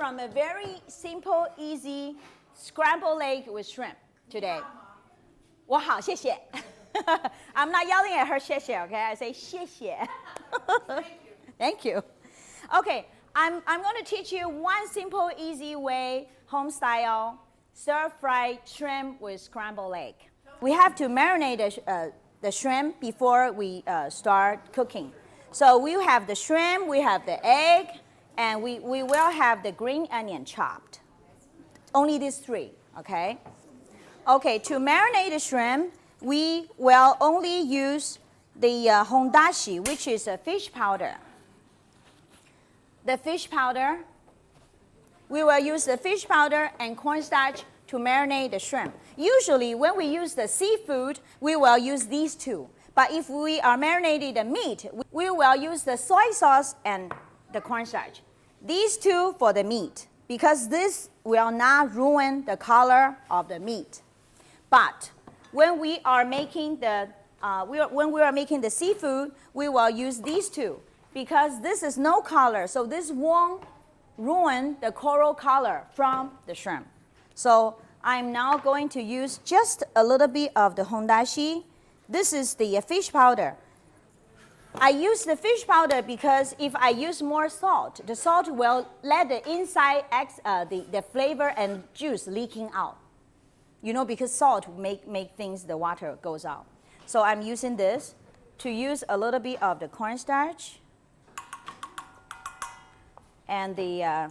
from a very simple, easy scrambled egg with shrimp today. 我好，谢谢。I'm not yelling at her 谢谢, okay? I say 谢谢. Thank you. Okay, I'm going to teach you one simple, easy way, home style, stir-fried shrimp with scrambled egg. We have to marinate the shrimp before we start cooking. So we have the shrimp, we have the egg, and we will have the green onion chopped. Only these three, okay? Okay, to marinate the shrimp, we will only use the hondashi, which is a fish powder. The fish powder, we will use the fish powder and cornstarch to marinate the shrimp. Usually, when we use the seafood, we will use these two. But if we are marinating the meat, we will use the soy sauce and the cornstarch. These two for the meat, because this will not ruin the color of the meat. But when we are making the seafood, we will use these two because this is no color, so this won't ruin the coral color from the shrimp. So I'm now going to use just a little bit of the hondashi. This is the fish powder. I use the fish powder because if I use more salt, the salt will let the inside the flavor and juice leaking out. You know, because salt make things, the water goes out. So I'm using this to use a little bit of the cornstarch and the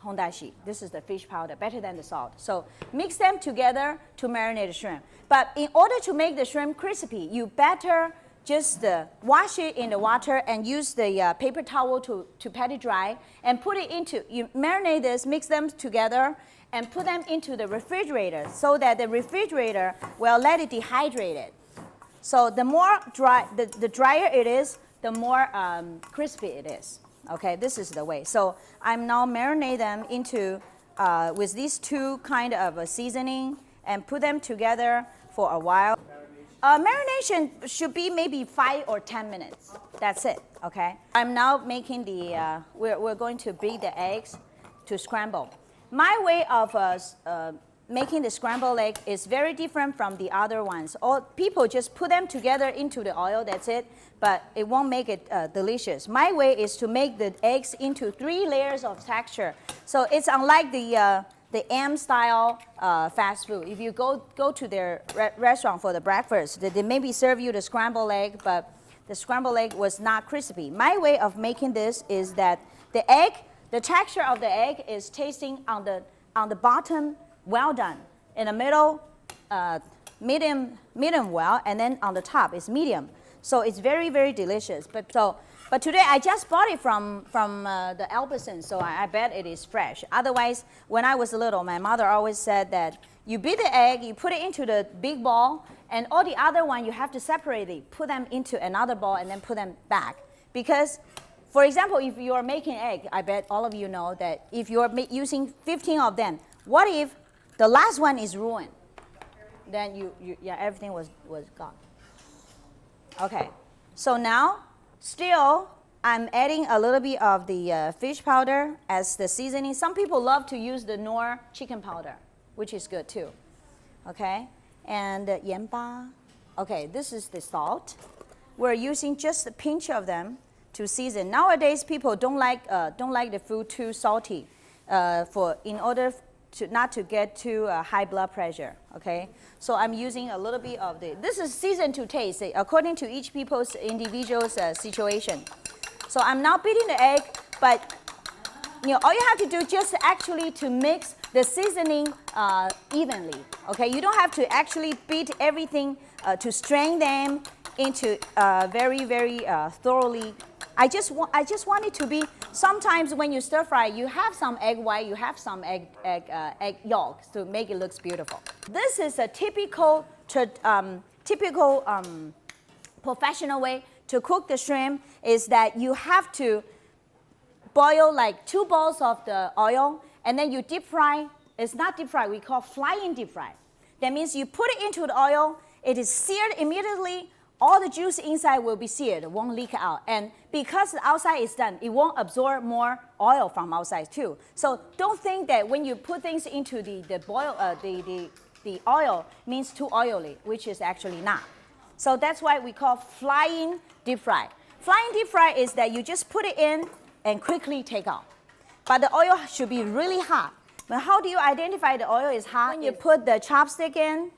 hondashi. This is the fish powder, better than the salt. So mix them together to marinate the shrimp. But in order to make the shrimp crispy, you better just wash it in the water and use the paper towel to pat it dry and put it into, you marinate this, mix them together, and put them into the refrigerator so that the refrigerator will let it dehydrate it. So the more dry, the drier it is, the more crispy it is. Okay, this is the way. So I'm now marinate them into, with these two kind of seasoning and put them together for a while. Marination should be maybe 5 or 10 minutes. That's it, okay? I'm now making the, we're going to beat the eggs to scramble. My way of making the scrambled egg is very different from the other ones. All people just put them together into the oil, that's it, but it won't make it delicious. My way is to make the eggs into 3 layers of texture. So it's unlike the M-style fast food. If you go to their restaurant for the breakfast, they maybe serve you the scrambled egg, but the scrambled egg was not crispy. My way of making this is that the egg, the texture of the egg is tasting on the bottom, well done. In the middle, medium well, and then on the top is medium. So it's very, very delicious. But today I just bought it from the Albertsons, so I bet it is fresh. Otherwise, when I was little, my mother always said that you beat the egg, you put it into the big bowl, and all the other one you have to separate it, put them into another bowl, and then put them back. Because, for example, if you are making egg, I bet all of you know that if you are using 15 of them, what if the last one is ruined? Then yeah, everything was gone. Okay, so now, still, I'm adding a little bit of the fish powder as the seasoning. Some people love to use the Knorr chicken powder, which is good too. Okay, and yenba. Okay, this is the salt. We're using just a pinch of them to season. Nowadays, people don't like the food too salty, in order not to get too high blood pressure, okay? So I'm using a little bit of this is seasoned to taste, according to each people's individual situation. So I'm now beating the egg, but all you have to do just actually to mix the seasoning evenly, okay? You don't have to actually beat everything to strain them into very, very thoroughly. I just want it to be, sometimes when you stir fry, you have some egg white, you have some egg yolks to make it look beautiful. This is a typical professional way to cook the shrimp, is that you have to boil like 2 bowls of the oil, and then you deep fry. It's not deep fry, we call flying deep fry. That means you put it into the oil, it is seared immediately, all the juice inside will be seared, won't leak out. And because the outside is done, it won't absorb more oil from outside too. So don't think that when you put things into the oil means too oily, which is actually not. So that's why we call flying deep fry. Flying deep fry is that you just put it in and quickly take out. But the oil should be really hot. But how do you identify the oil is hot? When you put the chopstick in,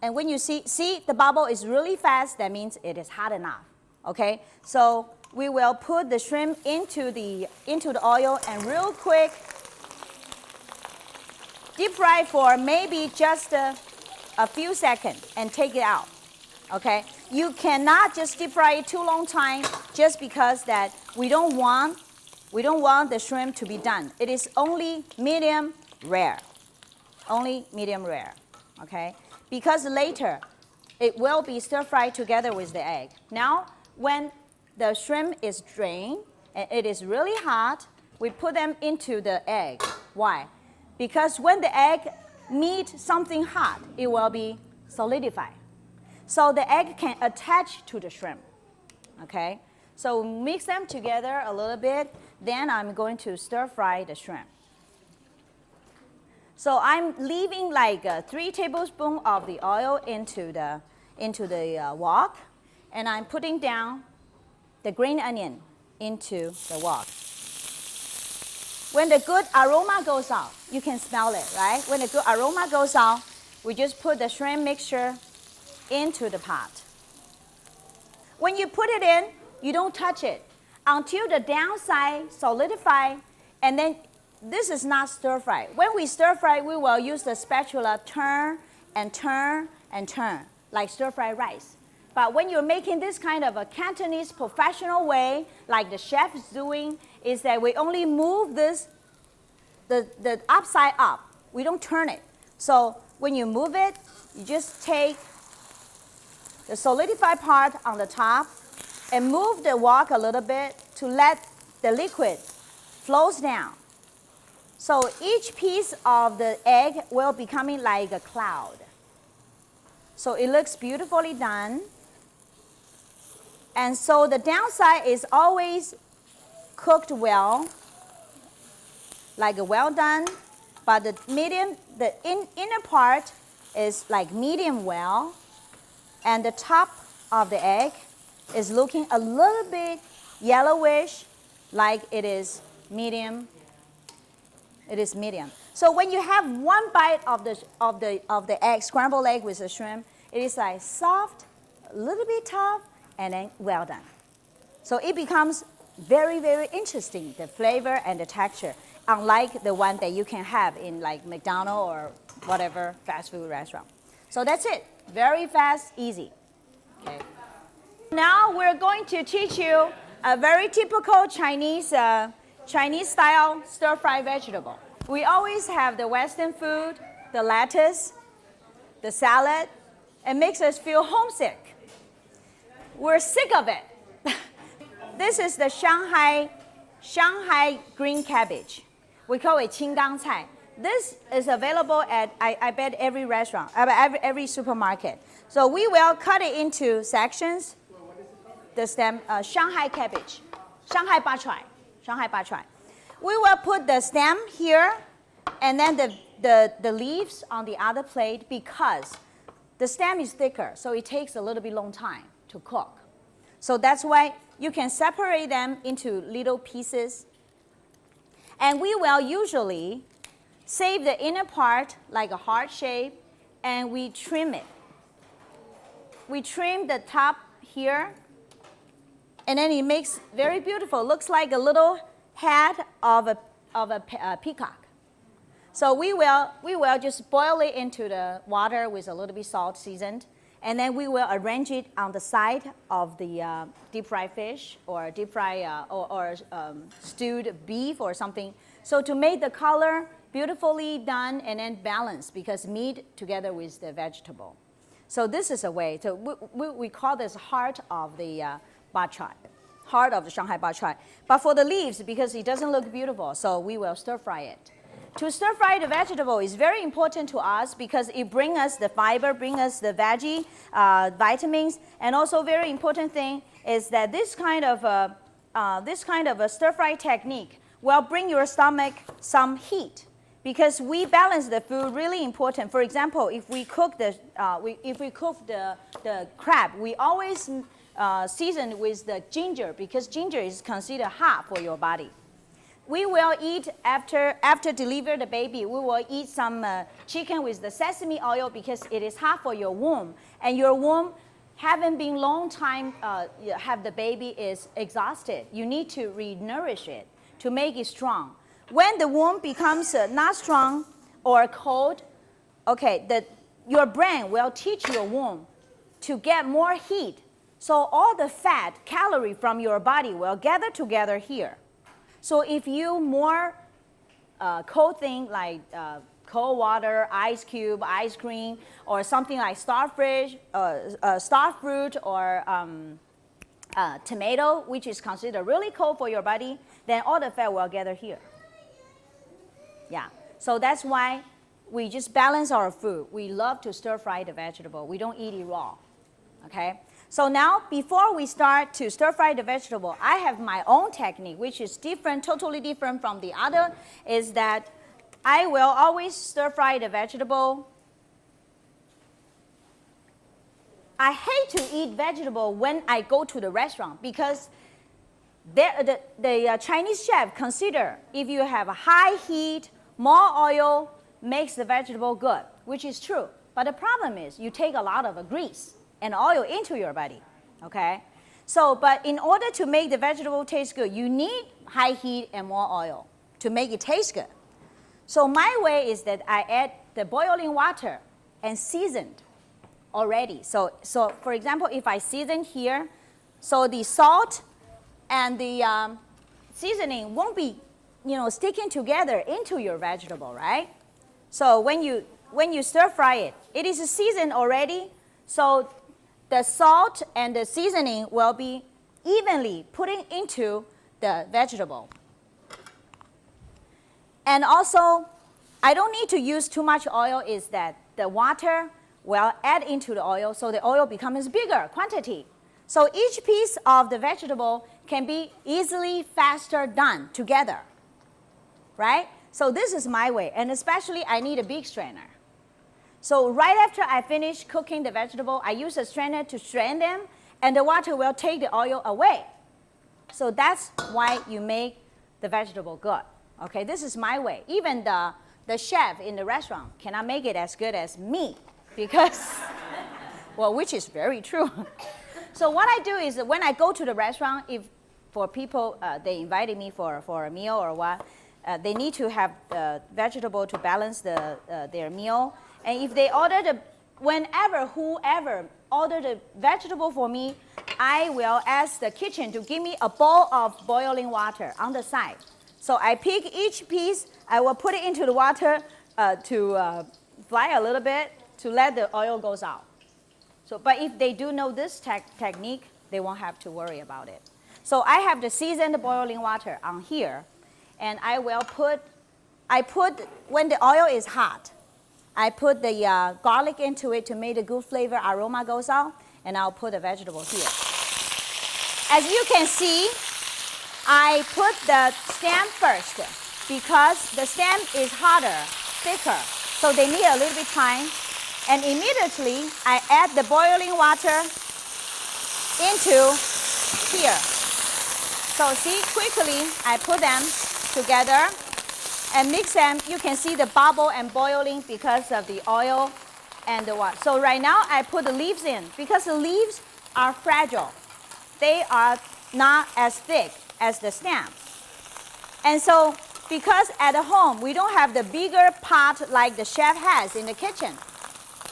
and when you see the bubble is really fast, that means it is hot enough. Okay? So we will put the shrimp into the oil and real quick deep fry for maybe just a few seconds and take it out. Okay? You cannot just deep fry it too long time just because that we don't want the shrimp to be done. It is only medium rare. Only medium rare. Okay? Because later it will be stir fried together with the egg. Now, when the shrimp is drained and it is really hot, we put them into the egg. Why? Because when the egg meets something hot, it will be solidified. So the egg can attach to the shrimp. Okay? So mix them together a little bit. Then I'm going to stir fry the shrimp. So I'm leaving like 3 tablespoons of the oil into the wok, and I'm putting down the green onion into the wok. When the good aroma goes out, you can smell it, right? When the good aroma goes out, we just put the shrimp mixture into the pot. When you put it in, you don't touch it until the downside solidify, and then this is not stir fry. When we stir fry, we will use the spatula turn and turn and turn, like stir fry rice. But when you're making this kind of a Cantonese professional way, like the chef is doing, is that we only move this, the upside up. We don't turn it. So when you move it, you just take the solidified part on the top and move the wok a little bit to let the liquid flows down. So each piece of the egg will becoming like a cloud. So it looks beautifully done. And so the downside is always cooked well, like well done, but the inner part is like medium well, and the top of the egg is looking a little bit yellowish, like it is medium. It is medium. So when you have one bite of the egg, scrambled egg with the shrimp, it is like soft, a little bit tough, and then well done. So it becomes very, very interesting, the flavor and the texture, unlike the one that you can have in like McDonald's or whatever fast food restaurant. So that's it. Very fast, easy. Okay. Now we're going to teach you a very typical Chinese style stir-fry vegetable. We always have the Western food, the lettuce, the salad. It makes us feel homesick. We're sick of it. This is the Shanghai green cabbage. We call it 青冈菜. This is available at, I bet, every restaurant, every supermarket. So we will cut it into sections. The stem, Shanghai cabbage, Shanghai bak choy, Shanghai bak choy. We will put the stem here, and then the leaves on the other plate, because the stem is thicker, so it takes a little bit long time to cook. So that's why you can separate them into little pieces. And we will usually save the inner part like a heart shape, and we trim it. We trim the top here, and then it makes very beautiful. Looks like a little head of a peacock. So we will just boil it into the water with a little bit salt seasoned, and then we will arrange it on the side of the deep fried fish or deep fried or stewed beef or something. So to make the color beautifully done and then balanced, because meat together with the vegetable. So this is a way. So we call this heart of the bak choy, heart of the Shanghai bak choy. But for the leaves, because it doesn't look beautiful, so we will stir fry it. to stir fry the vegetable is very important to us because it brings us the fiber, brings us the veggie vitamins, and also very important thing is that this kind of a stir fry technique will bring your stomach some heat because we balance the food really important. For example, if we cook the crab, we always season with the ginger because ginger is considered hot for your body. We will eat after deliver the baby. We will eat some chicken with the sesame oil because it is hot for your womb, and your womb haven't been long time have the baby is exhausted. You need to re-nourish it to make it strong. When the womb becomes not strong or cold, okay, your brain will teach your womb to get more heat. So all the fat, calorie from your body will gather together here. So if you more cold thing like cold water, ice cube, ice cream, or something like starfish, star fruit, or tomato, which is considered really cold for your body, then all the fat will gather here. Yeah, so that's why we just balance our food. We love to stir fry the vegetable. We don't eat it raw, okay? So now, before we start to stir fry the vegetable, I have my own technique, which is different, totally different from the other, is that I will always stir fry the vegetable. I hate to eat vegetable when I go to the restaurant because the Chinese chef consider if you have a high heat, more oil makes the vegetable good, which is true. But the problem is you take a lot of grease and oil into your body, okay? So, but in order to make the vegetable taste good, you need high heat and more oil to make it taste good. So my way is that I add the boiling water and seasoned already. So for example, if I season here, so the salt and the seasoning won't be, sticking together into your vegetable, right? So when you stir fry it, it is seasoned already. So the salt and the seasoning will be evenly putting into the vegetable. And also, I don't need to use too much oil, is that the water will add into the oil, so the oil becomes bigger quantity. So each piece of the vegetable can be easily, faster done together, right? So this is my way, and especially I need a big strainer. So right after I finish cooking the vegetable, I use a strainer to strain them, and the water will take the oil away. So that's why you make the vegetable good. Okay, this is my way. Even the chef in the restaurant cannot make it as good as me because, well, which is very true. So what I do is that when I go to the restaurant, if for people, they invited me for a meal or what, they need to have the vegetable to balance their meal. And if they order whoever order the vegetable for me, I will ask the kitchen to give me a bowl of boiling water on the side. So I pick each piece, I will put it into the water to fry a little bit to let the oil goes out. So, but if they do know this technique, they won't have to worry about it. So I have the seasoned boiling water on here, and I put when the oil is hot, I put the garlic into it to make the good flavor aroma goes out, and I'll put the vegetable here. As you can see, I put the stem first because the stem is hotter, thicker, so they need a little bit time. And immediately, I add the boiling water into here. So see, quickly, I put them together and mix them. You can see the bubble and boiling because of the oil and the water. So right now, I put the leaves in because the leaves are fragile. They are not as thick as the stem. And so, because at home, we don't have the bigger pot like the chef has in the kitchen.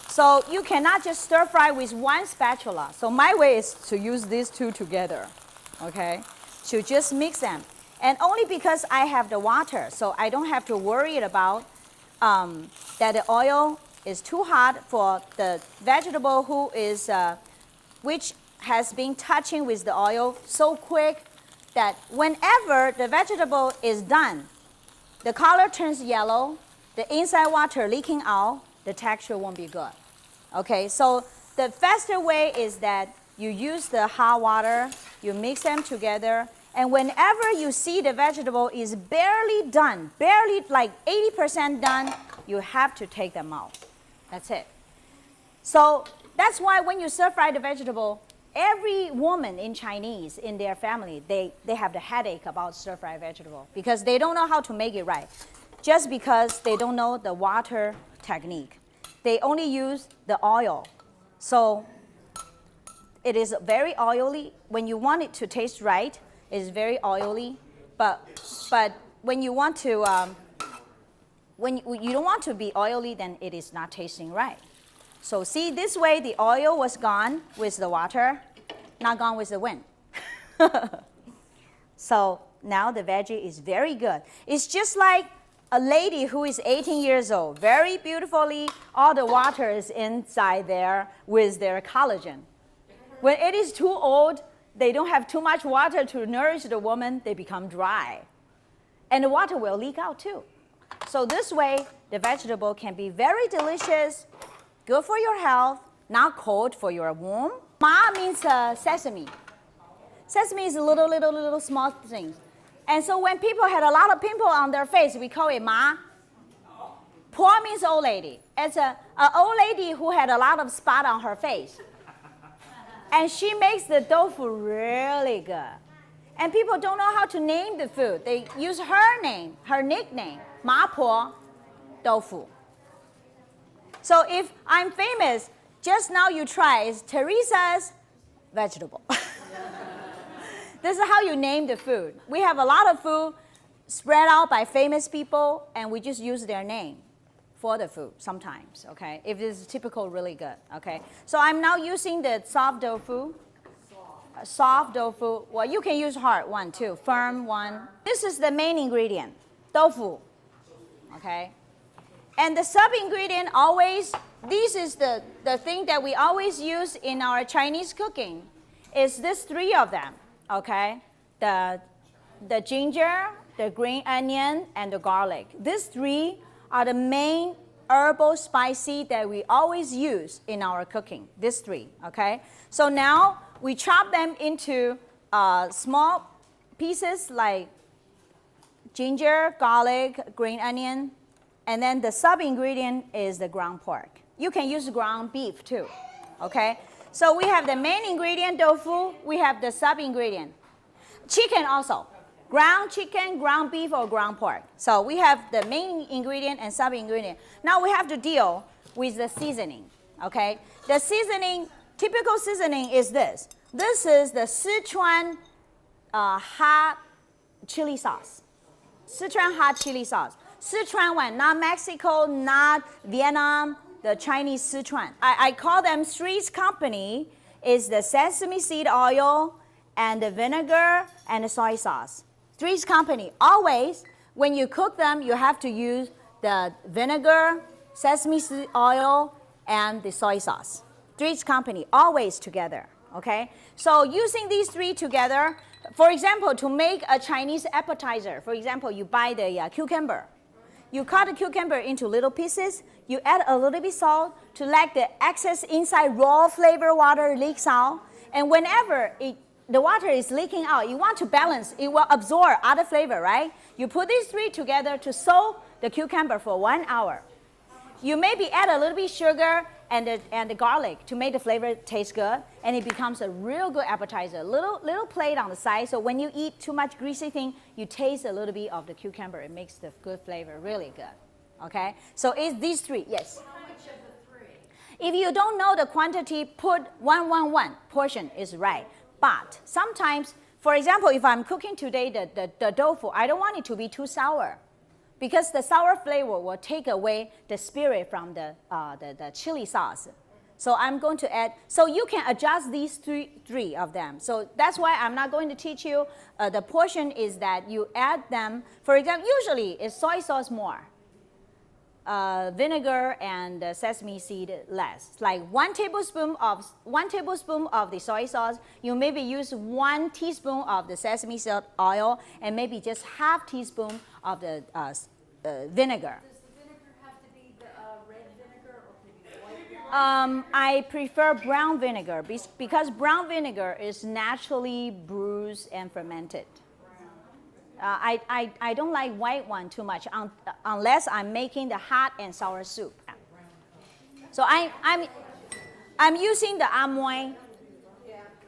So you cannot just stir fry with one spatula. So my way is to use these two together, okay? To just mix them. And only because I have the water, so I don't have to worry about that the oil is too hot for the vegetable which has been touching with the oil so quick that whenever the vegetable is done, the color turns yellow, the inside water leaking out, the texture won't be good. Okay, so the faster way is that you use the hot water, you mix them together, and whenever you see the vegetable is barely done, barely like 80% done, you have to take them out. That's it. So that's why when you stir fry the vegetable, every woman in Chinese, in their family, they have the headache about stir fry vegetable because they don't know how to make it right. Just because they don't know the water technique. They only use the oil. So it is very oily. When you want it to taste right, it's very oily. But when you want to, when you don't want to be oily, then it is not tasting right. So see, this way the oil was gone with the water, not gone with the wind. So now the veggie is very good. It's just like a lady who is 18 years old, very beautifully, all the water is inside there with their collagen. When it is too old, they don't have too much water to nourish the woman, they become dry. And the water will leak out too. So this way, the vegetable can be very delicious, good for your health, not cold for your womb. Ma means sesame. Sesame is little small things. And so when people had a lot of pimple on their face, we call it ma. Po means old lady. It's an old lady who had a lot of spot on her face. And she makes the tofu really good. And people don't know how to name the food. They use her name, her nickname, Ma Po Tofu. So if I'm famous, just now you try, it's Teresa's vegetable. This is how you name the food. We have a lot of food spread out by famous people, and we just use their name for the food sometimes, okay? If it's typical, really good, okay? So I'm now using the soft tofu. Soft tofu. Well, you can use hard one too, firm one. This is the main ingredient, tofu, okay? And the sub-ingredient always, this is the thing that we always use in our Chinese cooking, is this three of them, okay? The ginger, the green onion, and the garlic. These three are the main herbal spicy that we always use in our cooking, these three, okay? So now we chop them into small pieces like ginger, garlic, green onion, and then the sub-ingredient is the ground pork. You can use ground beef too, okay? So we have the main ingredient, tofu. We have the sub-ingredient. Chicken also. Ground chicken, ground beef, or ground pork. So we have the main ingredient and sub-ingredient. Now we have to deal with the seasoning, okay? The seasoning, typical seasoning is this. This is the Sichuan hot chili sauce. Sichuan hot chili sauce. Sichuan one, not Mexico, not Vietnam, the Chinese Sichuan. I call them Three's Company. Is the sesame seed oil and the vinegar and the soy sauce. Three's Company. Always, when you cook them, you have to use the vinegar, sesame seed oil, and the soy sauce. Three's Company, always together, okay? So using these three together, for example, to make a Chinese appetizer, for example, you buy the cucumber. You cut the cucumber into little pieces. You add a little bit salt to let the excess inside raw flavor water leaks out. And whenever the water is leaking out, you want to balance. It will absorb other flavor, right? You put these three together to soak the cucumber for 1 hour. You maybe add a little bit sugar and the garlic to make the flavor taste good, and it becomes a real good appetizer. Little plate on the side, so when you eat too much greasy thing, you taste a little bit of the cucumber. It makes the good flavor really good, okay? So it's these three, yes? How much of the three? If you don't know the quantity, put 1 portion is right. But sometimes, for example, if I'm cooking today the tofu, I don't want it to be too sour, because the sour flavor will take away the spirit from the chili sauce. So I'm going to add, so you can adjust these three of them. So that's why I'm not going to teach you. The portion is that you add them, for example, usually it's soy sauce more, vinegar and sesame seed less. Like 1 tablespoon of the soy sauce, you maybe use 1 teaspoon of the sesame seed oil, and maybe just half teaspoon of the vinegar. Does the vinegar have to be the red vinegar or can it be white vinegar? I prefer brown vinegar because brown vinegar is naturally bruised and fermented. I don't like white one too much unless I'm making the hot and sour soup. So I'm using the Amoy,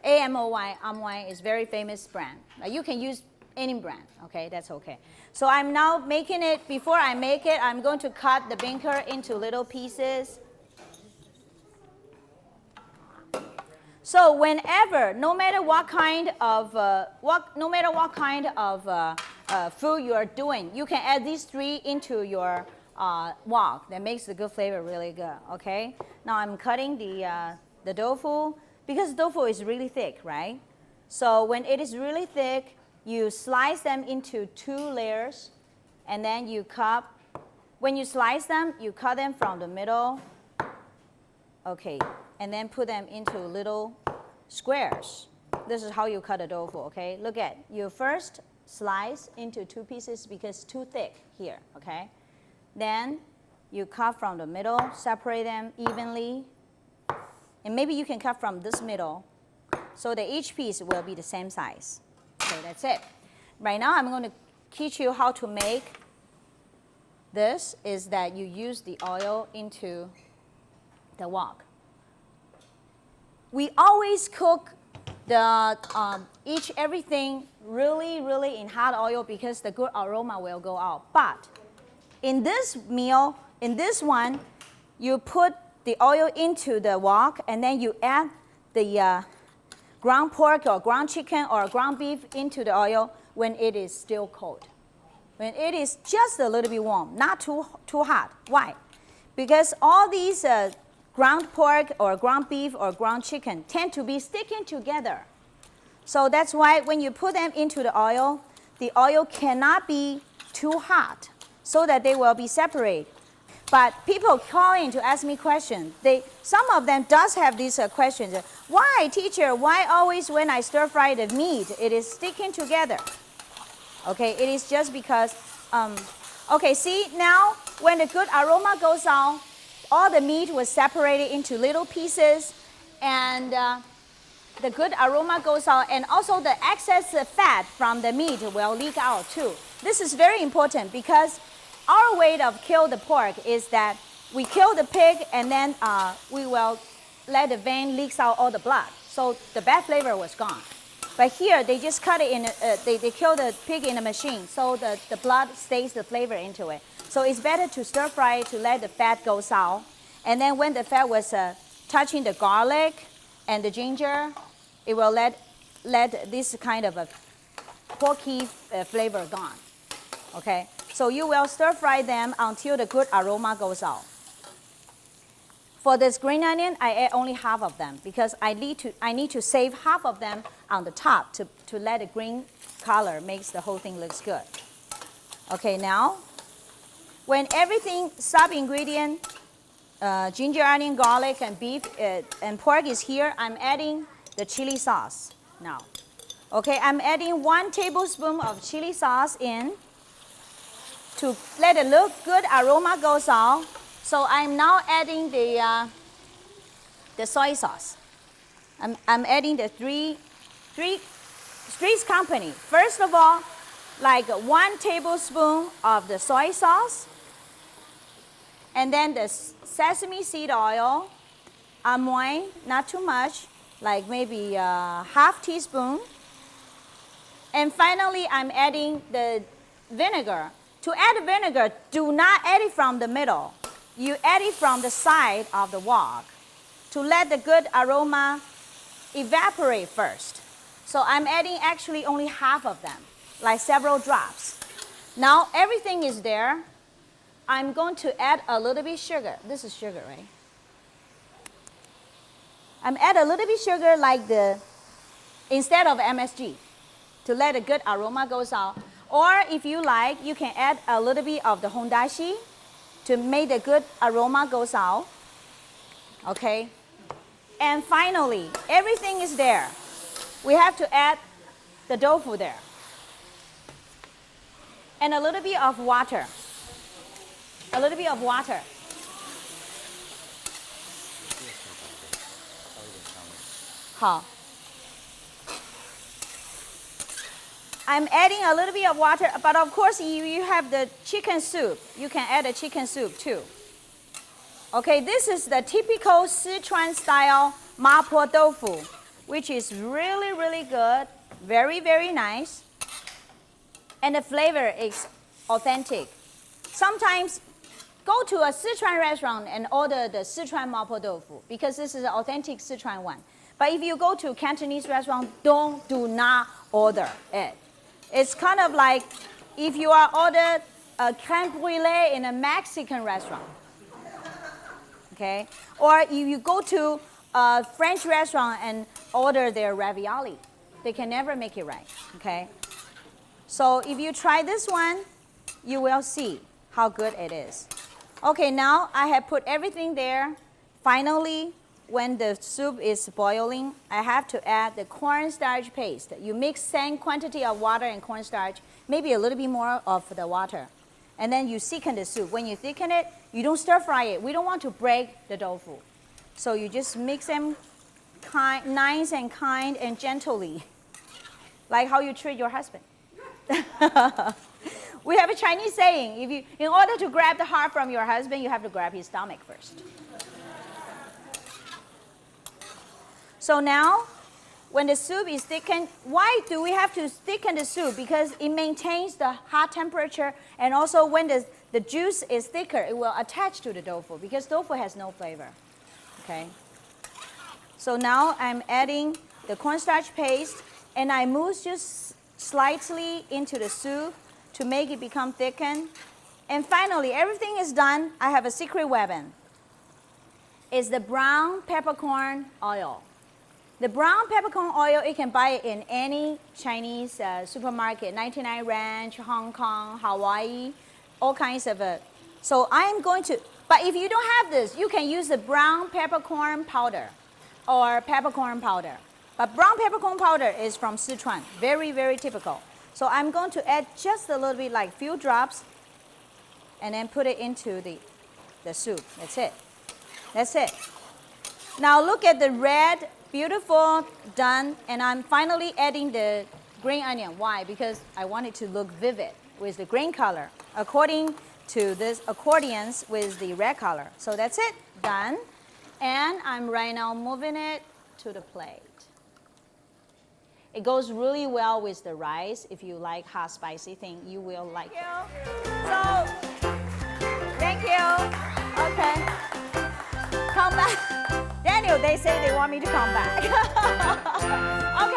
AMOY. Amoy is very famous brand. You can use any brand, okay? That's okay. So I'm now making it. Before I make it, I'm going to cut the beaker into little pieces. So whenever, no matter what kind of food you are doing, you can add these three into your wok. That makes the good flavor really good. Okay. Now I'm cutting the tofu because tofu is really thick, right? So when it is really thick, you slice them into 2 layers, and then you cut. When you slice them, you cut them from the middle. Okay. And then put them into little squares. This is how you cut a tofu, okay? Look at, you first slice into 2 pieces because it's too thick here, okay? Then you cut from the middle, separate them evenly. And maybe you can cut from this middle so that each piece will be the same size. Okay, that's it. Right now I'm going to teach you how to make this, is that you use the oil into the wok. We always cook everything really in hot oil because the good aroma will go out. But in this meal, in this one, you put the oil into the wok and then you add the ground pork or ground chicken or ground beef into the oil when it is still cold. When it is just a little bit warm, not too hot. Why? Because all these ground pork or ground beef or ground chicken tend to be sticking together. So that's why when you put them into the oil cannot be too hot so that they will be separated. But people call in to ask me questions. Some of them does have these questions. Why, teacher, why always when I stir fry the meat, it is sticking together? Okay, it is just because, okay, see now when the good aroma goes out, all the meat was separated into little pieces, and the good aroma goes out, and also the excess fat from the meat will leak out too. This is very important because our way of kill the pork is that we kill the pig and then we will let the vein leaks out all the blood. So the bad flavor was gone. But here they just cut it in, they kill the pig in a machine so the blood stays the flavor into it. So it's better to stir fry to let the fat go out. And then when the fat was touching the garlic and the ginger, it will let this kind of a porky flavor gone. Okay? So you will stir fry them until the good aroma goes out. For this green onion, I add only half of them because I need to save half of them on the top to let the green color makes the whole thing looks good. Okay, now when everything sub-ingredient, ginger, onion, garlic, and beef and pork is here, I'm adding the chili sauce now. Okay, I'm adding 1 tablespoon of chili sauce in to let it look good aroma goes out. So I'm now adding the soy sauce. I'm adding the Three's Company. First of all, like 1 tablespoon of the soy sauce, and then the sesame seed oil, Amoy, not too much, like maybe half teaspoon. And finally, I'm adding the vinegar. To add vinegar, do not add it from the middle. You add it from the side of the wok to let the good aroma evaporate first. So I'm adding actually only half of them, like several drops. Now everything is there. I'm going to add a little bit sugar. This is sugar, right? I'm add a little bit sugar like instead of MSG to let a good aroma goes out. Or if you like, you can add a little bit of the hondashi to make the good aroma goes out. Okay? And finally, everything is there. We have to add the tofu there. And a little bit of water. a little bit of water. I'm adding a little bit of water, but of course, if you have the chicken soup, you can add a chicken soup too. Okay, this is the typical Sichuan style mapo tofu, which is really, really good, very, very nice. And the flavor is authentic. Sometimes go to a Sichuan restaurant and order the Sichuan mapo tofu because this is an authentic Sichuan one. But if you go to a Cantonese restaurant, do not order it. It's kind of like if you are ordered a crème brûlée in a Mexican restaurant. Okay? Or if you go to a French restaurant and order their ravioli, they can never make it right. Okay? So if you try this one, you will see how good it is. Okay, now I have put everything there. Finally, when the soup is boiling, I have to add the cornstarch paste. You mix same quantity of water and cornstarch, maybe a little bit more of the water. And then you thicken the soup. When you thicken it, you don't stir fry it. We don't want to break the tofu. So you just mix them nice and kind and gently, like how you treat your husband. We have a Chinese saying, in order to grab the heart from your husband, you have to grab his stomach first. So now, when the soup is thickened, why do we have to thicken the soup? Because it maintains the hot temperature, and also when the juice is thicker, it will attach to the tofu, because tofu has no flavor. Okay? So now I'm adding the cornstarch paste, and I mousse just slightly into the soup to make it become thickened. And finally, everything is done. I have a secret weapon. It's the brown peppercorn oil. The brown peppercorn oil, you can buy it in any Chinese supermarket, 99 Ranch, Hong Kong, Hawaii, all kinds of So I'm going to, but if you don't have this, you can use the brown peppercorn powder or peppercorn powder. But brown peppercorn powder is from Sichuan, very, very typical. So I'm going to add just a little bit, like few drops, and then put it into the soup. That's it. That's it. Now look at the red, beautiful, done, and I'm finally adding the green onion. Why? Because I want it to look vivid with the green color, according to this accordions with the red color. So that's it, done. And I'm right now moving it to the plate. It goes really well with the rice. If you like hot, spicy thing, you will like it. So, thank you. Okay. Come back. Daniel, they say they want me to come back. Okay.